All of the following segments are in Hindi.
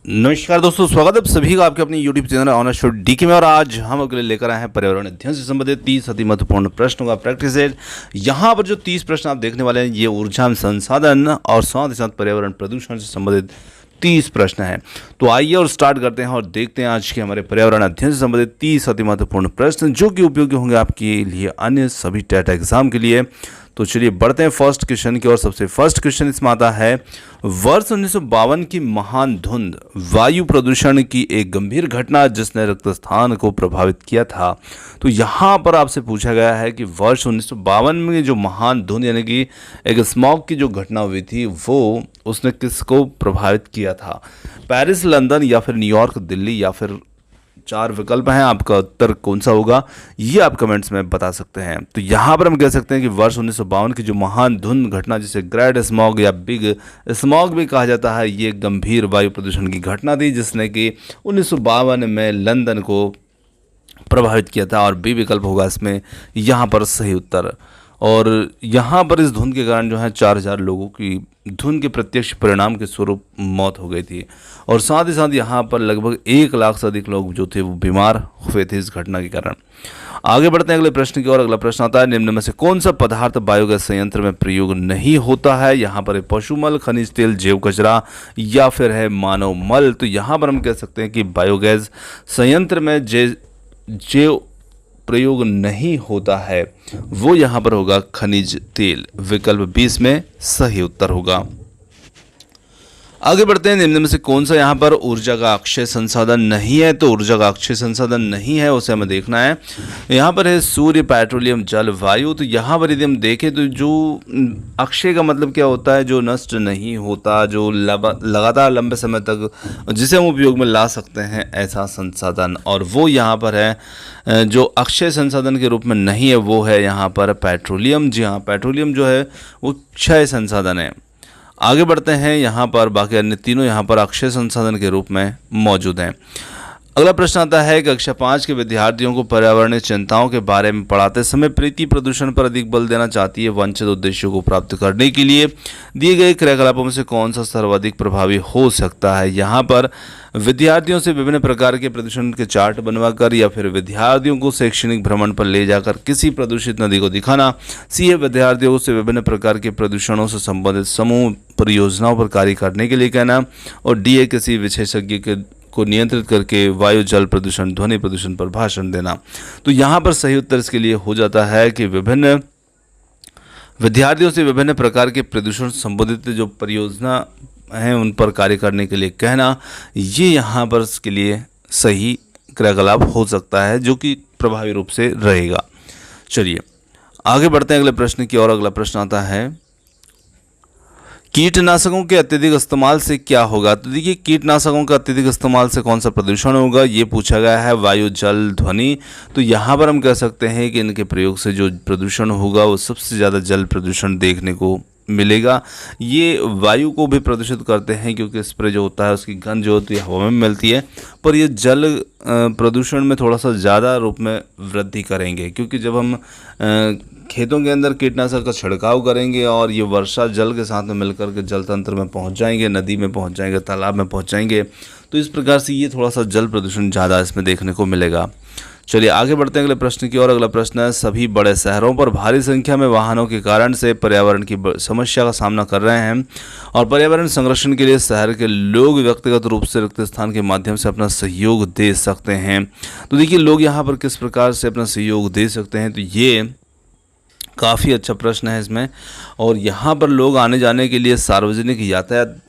नमस्कार दोस्तों, स्वागत है आप सभी का आपके अपने YouTube channel Honour Show DK में। और आज हम आपके लिए लेकर आए हैं पर्यावरण अध्ययन से संबंधित 30 अति महत्वपूर्ण प्रश्नों का प्रैक्टिस सेट। यहाँ पर जो 30 प्रश्न आप देखने वाले हैं ये ऊर्जा संसाधन और साथ ही साथ पर्यावरण प्रदूषण से संबंधित 30 प्रश्न हैं। तो आइए और स्टार्ट करते हैं और देखते हैं आज के हमारे पर्यावरण अध्ययन से संबंधित 30 अति महत्वपूर्ण प्रश्न जो कि उपयोगी होंगे आपके लिए अन्य सभी टेट एग्जाम के लिए। तो चलिए बढ़ते हैं फर्स्ट क्वेश्चन की ओर। सबसे फर्स्ट क्वेश्चन इसमें आता है, वर्ष 1952 की महान धुंध वायु प्रदूषण की एक गंभीर घटना जिसने रक्तस्थान को प्रभावित किया था। तो यहाँ पर आपसे पूछा गया है कि वर्ष 1952 में जो महान धुंध यानी कि एक स्मॉग की जो घटना हुई थी वो उसने किसको प्रभावित किया था? पेरिस, लंदन या फिर न्यूयॉर्क, दिल्ली या फिर 4 विकल्प हैं, आपका उत्तर कौन सा होगा ये आप कमेंट्स में बता सकते हैं। तो यहाँ पर हम कह सकते हैं कि वर्ष 1952 की जो महान धुंध घटना जिसे ग्रेट स्मॉग या बिग स्मॉग भी कहा जाता है, ये गंभीर वायु प्रदूषण की घटना थी जिसने कि 1952 में लंदन को प्रभावित किया था। और बी विकल्प होगा इसमें यहाँ पर सही उत्तर। और यहाँ पर इस धुंध के कारण जो है 4000 लोगों की धुंध के प्रत्यक्ष परिणाम के स्वरूप मौत हो गई थी। और साथ ही साथ यहाँ पर लगभग 1 लाख से अधिक लोग जो थे वो बीमार हुए थे इस घटना के कारण। आगे बढ़ते हैं अगले प्रश्न की ओर। अगला प्रश्न आता है, निम्न में से कौन सा पदार्थ बायोगैस संयंत्र में प्रयोग नहीं होता है? यहाँ पर है पशु मल, खनिज तेल, जैव कचरा या फिर है मानव मल। तो यहाँ पर हम कह सकते हैं कि बायोगैस संयंत्र में जैव प्रयोग नहीं होता है, वो यहाँ पर होगा खनिज तेल। विकल्प 20 में सही उत्तर होगा। आगे बढ़ते हैं, निम्न में से कौन सा यहाँ पर ऊर्जा का अक्षय संसाधन नहीं है? तो ऊर्जा का अक्षय संसाधन नहीं है उसे हमें देखना है। यहाँ पर है सूर्य, पेट्रोलियम, जल, वायु। तो यहाँ पर यदि हम देखें तो जो अक्षय का मतलब क्या होता है? जो नष्ट नहीं होता, जो लगातार लंबे समय तक जिसे हम उपयोग में ला सकते हैं ऐसा संसाधन। और वो यहाँ पर है जो अक्षय संसाधन के रूप में नहीं है वो है यहाँ पर पेट्रोलियम। जी हाँ, पेट्रोलियम जो है वो क्षय संसाधन है। आगे बढ़ते हैं, यहाँ पर बाकी अन्य तीनों यहाँ पर अक्षय संसाधन के रूप में मौजूद हैं। अगला प्रश्न आता है, कक्षा 5 के विद्यार्थियों को पर्यावरणीय चिंताओं के बारे में पढ़ाते समय प्रीति प्रदूषण पर अधिक बल देना चाहती है। वांछित उद्देश्यों को प्राप्त करने के लिए दिए गए क्रियाकलापों में से कौन सा सर्वाधिक प्रभावी हो सकता है? यहाँ पर विद्यार्थियों से विभिन्न प्रकार के प्रदूषण के चार्ट बनवाकर या फिर विद्यार्थियों को शैक्षणिक भ्रमण पर ले जाकर किसी प्रदूषित नदी को दिखाना। सी है विद्यार्थियों से विभिन्न प्रकार के प्रदूषणों से संबंधित समूह परियोजनाओं पर कार्य करने के लिए कहना। और डी है किसी विशेषज्ञ को नियंत्रित करके वायु, जल प्रदूषण, ध्वनि प्रदूषण पर भाषण देना। तो यहाँ पर सही उत्तर इसके लिए हो जाता है कि विभिन्न विद्यार्थियों से विभिन्न प्रकार के प्रदूषण संबंधित जो परियोजना हैं उन पर कार्य करने के लिए कहना, ये यहाँ पर इसके लिए सही क्रियाकलाप हो सकता है जो कि प्रभावी रूप से रहेगा। चलिए आगे बढ़ते हैं अगले प्रश्न की ओर। अगला प्रश्न आता है, कीटनाशकों के अत्यधिक इस्तेमाल से क्या होगा? तो देखिए, कीटनाशकों का अत्यधिक इस्तेमाल से कौन सा प्रदूषण होगा ये पूछा गया है। वायु, जल, ध्वनि। तो यहाँ पर हम कह सकते हैं कि इनके प्रयोग से जो प्रदूषण होगा वो सबसे ज़्यादा जल प्रदूषण देखने को मिलेगा। ये वायु को भी प्रदूषित करते हैं क्योंकि स्प्रे जो होता है उसकी गंध जो होती है हवा में मिलती है, पर ये जल प्रदूषण में थोड़ा सा ज़्यादा रूप में वृद्धि करेंगे क्योंकि जब हम खेतों के अंदर कीटनाशक का छिड़काव करेंगे और ये वर्षा जल के साथ में मिलकर के जल तंत्र में पहुंच जाएंगे, नदी में पहुंच जाएंगे, तालाब में पहुंच जाएंगे, तो इस प्रकार से ये थोड़ा सा जल प्रदूषण ज़्यादा इसमें देखने को मिलेगा। चलिए आगे बढ़ते हैं अगले प्रश्न की ओर। अगला प्रश्न है, सभी बड़े शहरों पर भारी संख्या में वाहनों के कारण से पर्यावरण की समस्या का सामना कर रहे हैं और पर्यावरण संरक्षण के लिए शहर के लोग व्यक्तिगत रूप से रिक्त स्थान के माध्यम से अपना सहयोग दे सकते हैं। तो देखिए, लोग यहाँ पर किस प्रकार से अपना सहयोग दे सकते हैं? तो ये काफ़ी अच्छा प्रश्न है इसमें। और यहाँ पर लोग आने जाने के लिए सार्वजनिक यातायात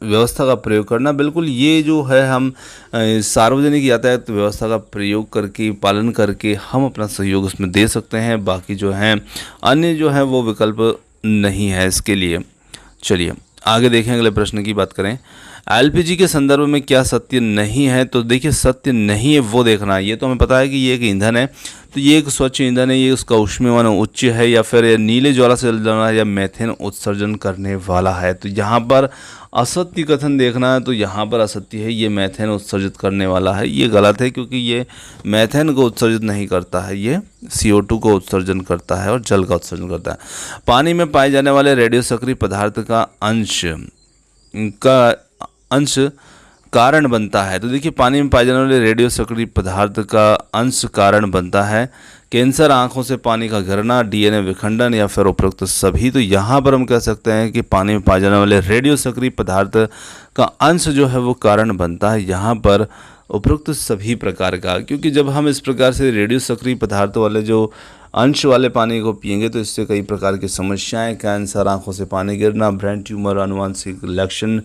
व्यवस्था का प्रयोग करना, बिल्कुल ये जो है हम सार्वजनिक यातायात व्यवस्था का प्रयोग करके, पालन करके हम अपना सहयोग उसमें दे सकते हैं। बाकी जो हैं अन्य जो है वो विकल्प नहीं है इसके लिए। चलिए आगे देखें, अगले प्रश्न की बात करें। एलपीजी के संदर्भ में क्या सत्य नहीं है? तो देखिए, सत्य नहीं है वो देखना है। ये तो हमें पता है कि ये एक ईंधन है, तो ये एक स्वच्छ ईंधन है, ये उसका ऊष्मीयमान उच्च है या फिर ये नीले ज्वाला से जलना है या मीथेन उत्सर्जन करने वाला है। तो यहाँ पर असत्य कथन देखना है, तो यहाँ पर असत्य है, ये मीथेन उत्सर्जित करने वाला है। ये गलत है क्योंकि ये मीथेन को उत्सर्जित नहीं करता है, ये CO2 को उत्सर्जन करता है और जल का उत्सर्जन करता है। पानी में पाए जाने वाले रेडियो सक्रिय पदार्थ का अंश कारण बनता है। तो देखिए पानी में पाए जाने वाले रेडियो सक्रिय पदार्थ का अंश कारण बनता है। कैंसर, आंखों से पानी का गिरना, डीएनए विखंडन या फिर उपरोक्त सभी। तो यहाँ पर हम कह सकते हैं कि पानी में पाए जाने वाले रेडियो सक्रिय पदार्थ का अंश जो है वो कारण बनता है यहाँ पर उपरोक्त सभी प्रकार का, क्योंकि जब हम इस प्रकार से रेडियो सक्रिय पदार्थ वाले जो अंश वाले पानी को पिएंगे तो इससे कई प्रकार की समस्याएं, कैंसर, आंखों से पानी गिरना, ब्रेन ट्यूमर, आनुवंशिक लक्षण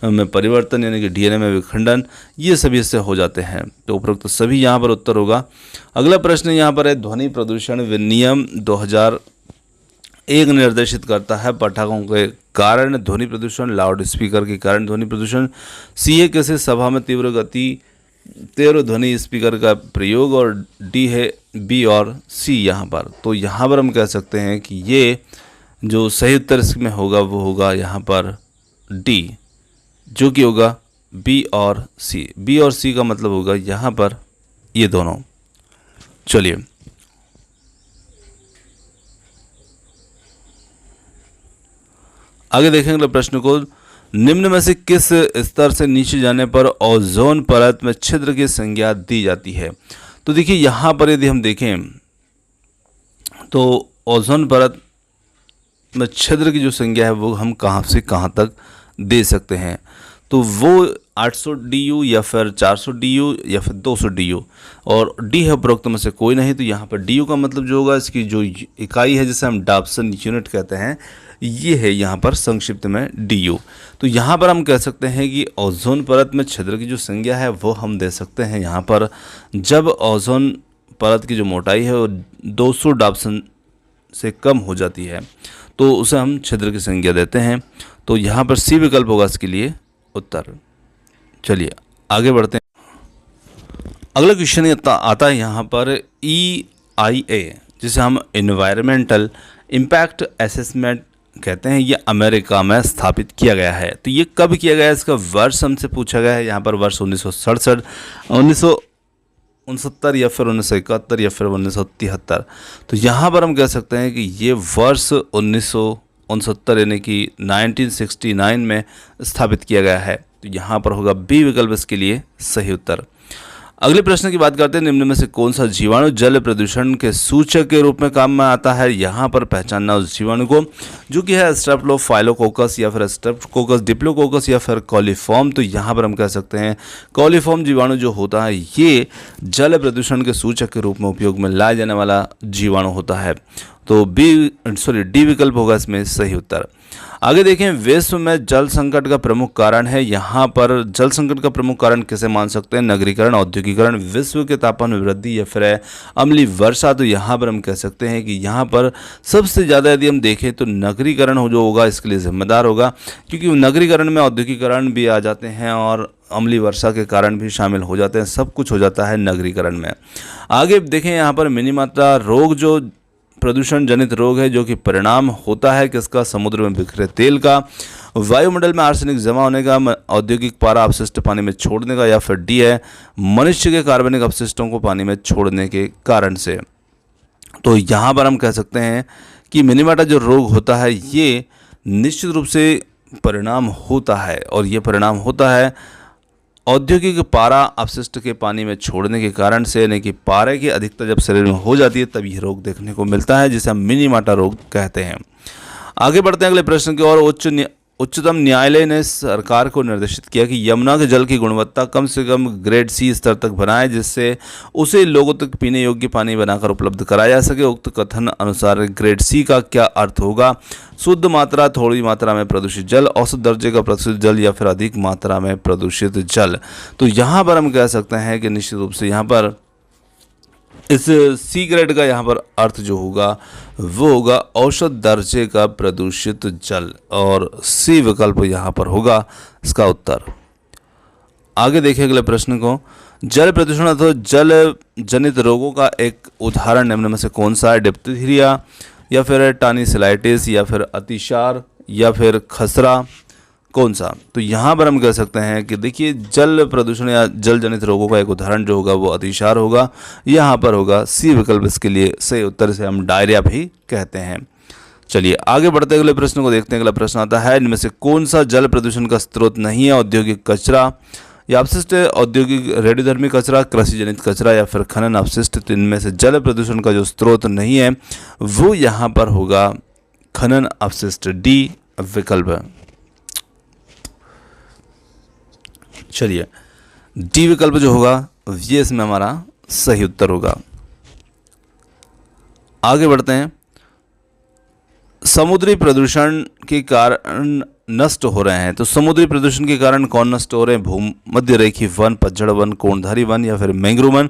में परिवर्तन यानी कि डीएनए में विखंडन, ये सभी इससे हो जाते हैं। तो उपरोक्त सभी यहाँ पर उत्तर होगा। अगला प्रश्न यहाँ पर है, ध्वनि प्रदूषण विनियम 2001 निर्देशित करता है पटाखों के कारण ध्वनि प्रदूषण, लाउड स्पीकर के कारण ध्वनि प्रदूषण, सी है किसी सभा में तीव्र ध्वनि स्पीकर का प्रयोग, और डी है बी और सी यहाँ पर। तो यहाँ पर हम कह सकते हैं कि ये जो सही उत्तर इसमें होगा वो होगा यहाँ पर डी, जो कि होगा बी और सी। बी और सी का मतलब होगा यहाँ पर ये दोनों। चलिए आगे देखेंगे प्रश्न को, निम्न में से किस स्तर से नीचे जाने पर ओजोन परत में छिद्र की संज्ञा दी जाती है। तो देखिए यहाँ पर यदि हम देखें तो ओजोन परत में छिद्र की जो संज्ञा है वो हम कहाँ से कहाँ तक दे सकते हैं। तो वो 800 DU या फिर 400 DU या फिर 200 DU, और डी है उपरोक्त में से कोई नहीं। तो यहाँ पर DU का मतलब जो होगा इसकी जो इकाई है जिसे हम डाप्सन यूनिट कहते हैं, ये है यहाँ पर संक्षिप्त में DU। तो यहाँ पर हम कह सकते हैं कि ओजोन परत में छिद्र की जो संज्ञा है वो हम दे सकते हैं यहाँ पर जब ओजोन परत की जो मोटाई है वो 200 डाप्सन से कम हो जाती है तो उसे हम छिद्र की संज्ञा देते हैं। तो यहाँ पर सी विकल्प होगा इसके लिए उत्तर। चलिए आगे बढ़ते हैं। अगला क्वेश्चन आता है यहाँ पर EIA, जिसे हम एनवायरमेंटल इम्पैक्ट असेसमेंट कहते हैं, ये अमेरिका में स्थापित किया गया है। तो ये कब किया गया है, इसका वर्ष हमसे पूछा गया है। यहाँ पर वर्ष 1967, 1969 या फिर 1971 या फिर 1973। तो यहाँ पर हम कह सकते हैं कि ये वर्ष 1969 यानी कि 1969 में स्थापित किया गया है। तो यहाँ पर होगा बी विकल्प इसके लिए सही उत्तर। अगले प्रश्न की बात करते हैं, निम्न में से कौन सा जीवाणु जल प्रदूषण के सूचक के रूप में काम में आता है। यहाँ पर पहचानना उस जीवाणु को जो कि है स्ट्रेप्टोफाइलोकोकस या फिर स्ट्रेप्टोकोकस, डिप्लोकोकस या फिर कॉलीफॉर्म। तो यहाँ पर हम कह सकते हैं कॉलीफॉर्म जीवाणु जो होता है ये जल प्रदूषण के सूचक के रूप में उपयोग में लाया जाने वाला जीवाणु होता है। तो डी विकल्प होगा इसमें सही उत्तर। आगे देखें, विश्व में जल संकट का प्रमुख कारण है। यहाँ पर जल संकट का प्रमुख कारण किसे मान सकते हैं, नगरीकरण, औद्योगिकरण, विश्व के तापमान में वृद्धि या फिर अम्लीय वर्षा। तो यहाँ पर हम कह सकते हैं कि यहाँ पर सबसे ज़्यादा यदि हम देखें तो नगरीकरण हो जो होगा इसके लिए जिम्मेदार होगा, क्योंकि नगरीकरण में औद्योगिकरण भी आ जाते हैं और अम्लीय वर्षा के कारण भी शामिल हो जाते हैं, सब कुछ हो जाता है नगरीकरण में। आगे देखें यहाँ पर मिनी मात्रा रोग जो प्रदूषण जनित रोग है जो कि परिणाम होता है किसका, समुद्र में बिखरे तेल का, वायुमंडल में आर्सेनिक जमा होने का, औद्योगिक पारा अपशिष्ट पानी में छोड़ने का, या फिर डी है मनुष्य के कार्बनिक अपशिष्टों को पानी में छोड़ने के कारण से। तो यहाँ पर हम कह सकते हैं कि मिनीमाटा जो रोग होता है ये निश्चित रूप से परिणाम होता है, और ये परिणाम होता है औद्योगिक पारा अपशिष्ट के पानी में छोड़ने के कारण से, यानी कि पारे की अधिकता जब शरीर में हो जाती है तब यह रोग देखने को मिलता है जिसे हम मिनीमाटा रोग कहते हैं। आगे बढ़ते हैं अगले प्रश्न की ओर। उच्चतम न्यायालय ने सरकार को निर्देशित किया कि यमुना के जल की गुणवत्ता कम से कम ग्रेड सी स्तर तक बनाए जिससे उसे लोगों तक पीने योग्य पानी बनाकर उपलब्ध कराया जा सके। उक्त कथन अनुसार ग्रेड सी का क्या अर्थ होगा, शुद्ध मात्रा, थोड़ी मात्रा में प्रदूषित जल, औसत दर्जे का प्रदूषित जल या फिर अधिक मात्रा में प्रदूषित जल। तो यहाँ पर हम कह सकते हैं कि निश्चित रूप से यहाँ पर इस सी ग्रेड का यहाँ पर अर्थ जो होगा वो होगा औसत दर्जे का प्रदूषित जल, और सी विकल्प यहाँ पर होगा इसका उत्तर। आगे देखिए अगले प्रश्न को, जल प्रदूषण अथवा जल जनित रोगों का एक उदाहरण निम्न में से कौन सा है, डिप्थीरिया या फिर टानिसिलाइटिस या फिर अतिसार या फिर खसरा, कौन सा। तो यहाँ पर हम कह सकते हैं कि देखिए जल प्रदूषण या जल जनित रोगों का एक उदाहरण जो होगा वो अतिसार होगा, यहाँ पर होगा सी विकल्प इसके लिए सही उत्तर, से हम डायरिया भी कहते हैं। चलिए आगे बढ़ते अगले प्रश्न को देखते हैं। अगला प्रश्न आता है, इनमें से कौन सा जल प्रदूषण का स्रोत नहीं है, औद्योगिक कचरा ये अपशिष्ट औद्योगिक रेडियोधर्मी कचरा, कृषि जनित कचरा या फिर खनन अपशिष्ट। तो इनमें से जल प्रदूषण का जो स्रोत नहीं है वो यहाँ पर होगा खनन अपशिष्ट, डी विकल्प है। चलिए डी विकल्प जो होगा ये इसमें हमारा सही उत्तर होगा। आगे बढ़ते हैं। समुद्री प्रदूषण के कारण नष्ट हो रहे हैं, तो समुद्री प्रदूषण के कारण कौन नष्ट हो रहे हैं? भूमध्य रेखीय वन, पतझड़ वन, कोणधारी वन या फिर मैंग्रोव वन।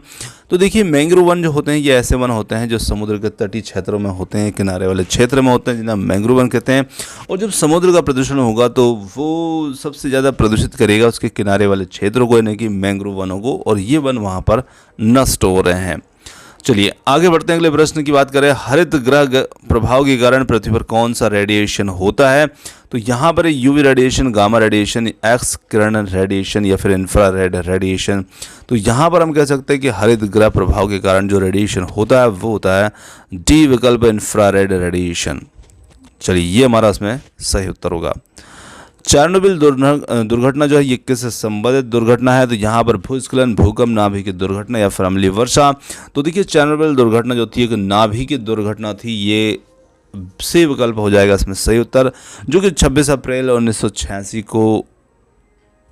तो देखिए मैंग्रोव वन जो होते हैं ये ऐसे वन होते हैं जो समुद्र के तटीय क्षेत्रों में होते हैं, किनारे वाले क्षेत्र में होते हैं, जिन्हें मैंग्रोव वन कहते हैं। और जब समुद्र का प्रदूषण होगा तो वो सबसे ज़्यादा प्रदूषित करेगा उसके किनारे वाले क्षेत्रों को, यानी कि मैंग्रोव वनों को, और ये वन वहाँ पर नष्ट हो रहे हैं। चलिए आगे बढ़ते हैं। अगले प्रश्न की बात करें, हरित गृह प्रभाव के कारण पृथ्वी पर कौन सा रेडिएशन होता है? तो यहाँ पर UV radiation, gamma radiation, X किरण रेडिएशन या फिर इंफ्रारेड रेडिएशन। तो यहाँ पर हम कह सकते हैं कि हरित गृह प्रभाव के कारण जो रेडिएशन होता है वो होता है डी विकल्प, इंफ्रारेड रेडिएशन। चलिए ये हमारा इसमें सही उत्तर होगा। चेरनोबिल दुर्घटना जो है ये किससे संबंधित दुर्घटना है? तो यहाँ पर भूस्खलन, भूकंप, नाभिक की दुर्घटना या फिर अम्लीय वर्षा। तो देखिए चेरनोबिल दुर्घटना जो थी एक नाभिक की दुर्घटना थी, ये से विकल्प हो जाएगा इसमें सही उत्तर, जो कि 26 अप्रैल 1986 को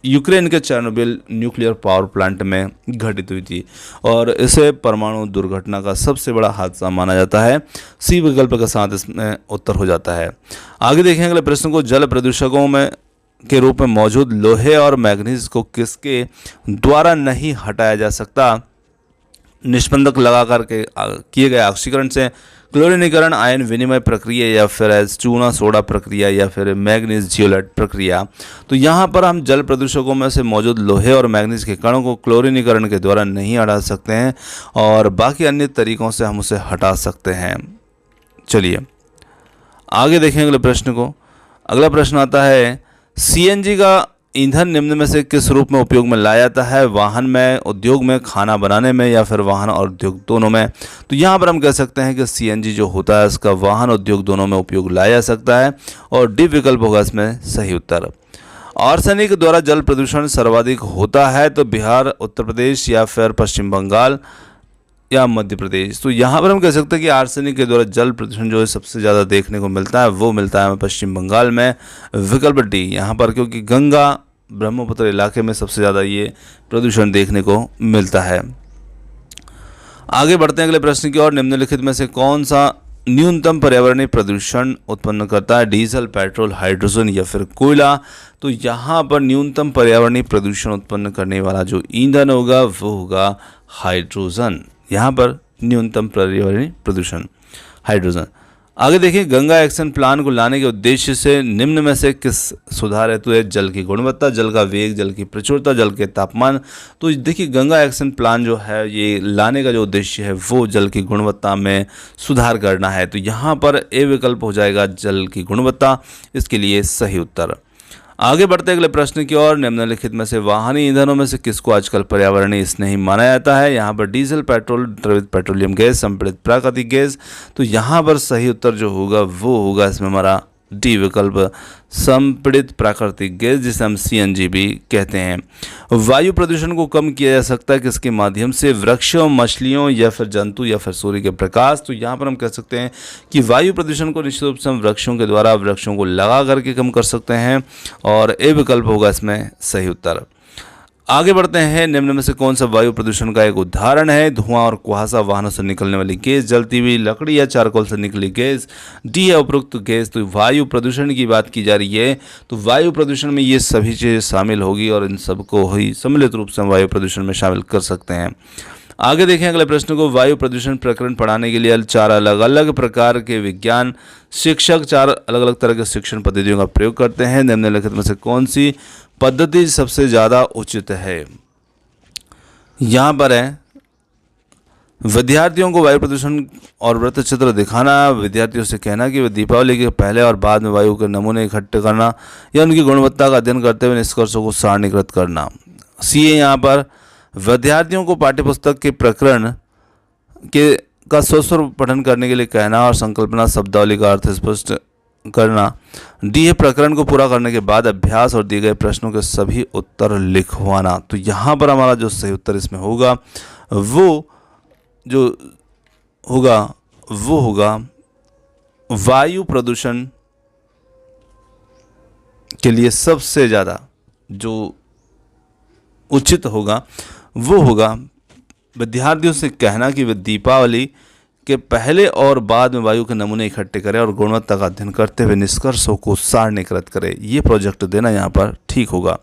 यूक्रेन के चेरनोबिल न्यूक्लियर पावर प्लांट में घटित हुई थी और इसे परमाणु दुर्घटना का सबसे बड़ा हादसा माना जाता है। सी विकल्प के साथ इसमें उत्तर हो जाता है। आगे देखेंगे अगले प्रश्न को, जल प्रदूषकों में के रूप में मौजूद लोहे और मैग्नीज को किसके द्वारा नहीं हटाया जा सकता? निष्पंदक लगा करके किए गए ऑक्सीकरण से, क्लोरीनीकरण, आयन विनिमय प्रक्रिया या फिर चूना सोडा प्रक्रिया या फिर मैग्नीज जियोलाइट प्रक्रिया। तो यहाँ पर हम जल प्रदूषकों में से मौजूद लोहे और मैग्नीज के कणों को क्लोरीनीकरण के द्वारा नहीं हटा सकते हैं और बाकी अन्य तरीकों से हम उसे हटा सकते हैं। चलिए आगे देखें अगले प्रश्न को। अगला प्रश्न आता है, सीएनजी का ईंधन निम्न में से किस रूप में उपयोग में लाया जाता है? वाहन में, उद्योग में, खाना बनाने में या फिर वाहन और उद्योग दोनों में। तो यहाँ पर हम कह सकते हैं कि सीएनजी जो होता है इसका वाहन उद्योग दोनों में उपयोग लाया जा सकता है और डी विकल्प होगा इसमें सही उत्तर। आर्सेनिक द्वारा जल प्रदूषण सर्वाधिक होता है, तो बिहार, उत्तर प्रदेश या फिर पश्चिम बंगाल या मध्य प्रदेश। तो यहाँ पर हम कह सकते हैं कि आर्सेनिक के द्वारा जल प्रदूषण जो है सबसे ज़्यादा देखने को मिलता है वो मिलता है हमें पश्चिम बंगाल में, विकल्प डी यहाँ पर, क्योंकि गंगा ब्रह्मपुत्र इलाके में सबसे ज़्यादा ये प्रदूषण देखने को मिलता है। आगे बढ़ते हैं अगले प्रश्न की ओर। निम्नलिखित में से कौन सा न्यूनतम पर्यावरणीय प्रदूषण उत्पन्न करता है? डीजल, पेट्रोल, हाइड्रोजन या फिर कोयला। तो यहाँ पर न्यूनतम पर्यावरणीय प्रदूषण उत्पन्न करने वाला जो ईंधन होगा वो होगा हाइड्रोजन। यहाँ पर न्यूनतम पर्यावरणीय प्रदूषण हाइड्रोजन। आगे देखिए, गंगा एक्शन प्लान को लाने के उद्देश्य से निम्न में से किस सुधार हेतु है? जल की गुणवत्ता, जल का वेग, जल की प्रचुरता, जल के तापमान। तो देखिए गंगा एक्शन प्लान जो है ये लाने का जो उद्देश्य है वो जल की गुणवत्ता में सुधार करना है। तो यहाँ पर ए विकल्प हो जाएगा जल की गुणवत्ता, इसके लिए सही उत्तर। आगे बढ़ते अगले प्रश्न की ओर। निम्नलिखित में से वाहनी ईंधनों में से किसको आजकल पर्यावरणीय स्नेही माना जाता है? यहाँ पर डीजल, पेट्रोल, द्रवित पेट्रोलियम गैस, संपीड़ित प्राकृतिक गैस। तो यहाँ पर सही उत्तर जो होगा वो होगा इसमें हमारा डी विकल्प, संपीड़ित प्राकृतिक गैस, जिसे हम सीएनजी भी कहते हैं। वायु प्रदूषण को कम किया जा सकता है किसके माध्यम से? वृक्षों, मछलियों या फिर जंतु या फिर सूर्य के प्रकाश। तो यहाँ पर हम कह सकते हैं कि वायु प्रदूषण को निश्चित रूप से हम वृक्षों के द्वारा, वृक्षों को लगा करके कम कर सकते हैं और ए विकल्प होगा इसमें सही उत्तर। आगे बढ़ते हैं। निम्न में से कौन सा वायु प्रदूषण का एक उदाहरण है? धुआं और कुहासा, वाहनों से निकलने वाली गैस, जलती हुई लकड़ी या चारकोल से निकली गैस। डी है उपरोक्त गैस। तो वायु प्रदूषण की बात की जा रही है तो वायु प्रदूषण में ये सभी चीज़ें शामिल होगी और इन सबको ही सम्मिलित रूप से हम वायु प्रदूषण में शामिल कर सकते हैं। आगे देखें अगले प्रश्न को। वायु प्रदूषण प्रकरण पढ़ाने के लिए 4 अलग अलग प्रकार के विज्ञान शिक्षक 4 अलग अलग तरह के शिक्षण पद्धतियों का प्रयोग करते हैं। निम्नलिखित में से कौन सी पद्धति सबसे ज़्यादा उचित है? यहाँ पर है विद्यार्थियों को वायु प्रदूषण और वृत्त चित्र दिखाना, विद्यार्थियों से कहना कि वे दीपावली के पहले और बाद में वायु के नमूने इकट्ठे करना या उनकी गुणवत्ता का अध्ययन करते हुए निष्कर्षों को सारणीकृत करना। सी है यहाँ पर विद्यार्थियों को पाठ्यपुस्तक के प्रकरण का स्वस्वर पठन करने के लिए कहना और संकल्पना शब्दावली का अर्थ स्पष्ट करना। डी है प्रकरण को पूरा करने के बाद अभ्यास और दिए गए प्रश्नों के सभी उत्तर लिखवाना। तो यहाँ पर हमारा जो सही उत्तर इसमें होगा वो होगा वायु प्रदूषण के लिए सबसे ज़्यादा जो उचित होगा वो होगा विद्यार्थियों से कहना कि वे दीपावली के पहले और बाद में वायु के नमूने इकट्ठे करें और गुणवत्ता का अध्ययन करते हुए निष्कर्षों को सारणीकृत करें। ये प्रोजेक्ट देना यहाँ पर ठीक होगा।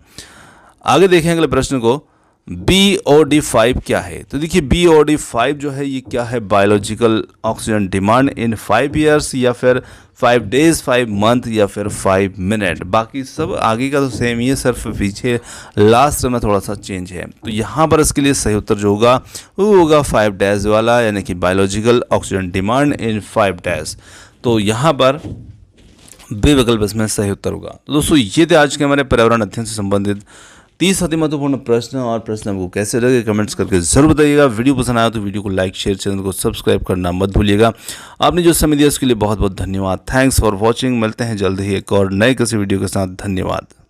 आगे देखें अगले प्रश्न को, BOD5 क्या है? तो देखिए BOD5 जो है ये क्या है, biological oxygen demand in 5 years या फिर 5 डेज 5 मंथ या फिर 5 मिनट। बाकी सब आगे का तो सेम ही है, सिर्फ पीछे लास्ट में थोड़ा सा चेंज है। तो यहाँ पर इसके लिए सही उत्तर जो होगा वो होगा 5 डेज वाला, यानी कि biological oxygen demand in 5 days. तो यहाँ पर बे विकल्प इसमें सही उत्तर होगा। तो दोस्तों ये थे आज के हमारे पर्यावरण अध्ययन से संबंधित 30 अति महत्वपूर्ण प्रश्न, और प्रश्न आपको कैसे लगे कमेंट्स करके जरूर बताइएगा। वीडियो पसंद आया तो वीडियो को लाइक शेयर, चैनल को सब्सक्राइब करना मत भूलिएगा। आपने जो समय दिया उसके लिए बहुत बहुत धन्यवाद। Thanks for watching. मिलते हैं जल्द ही एक और नए किसी वीडियो के साथ। धन्यवाद।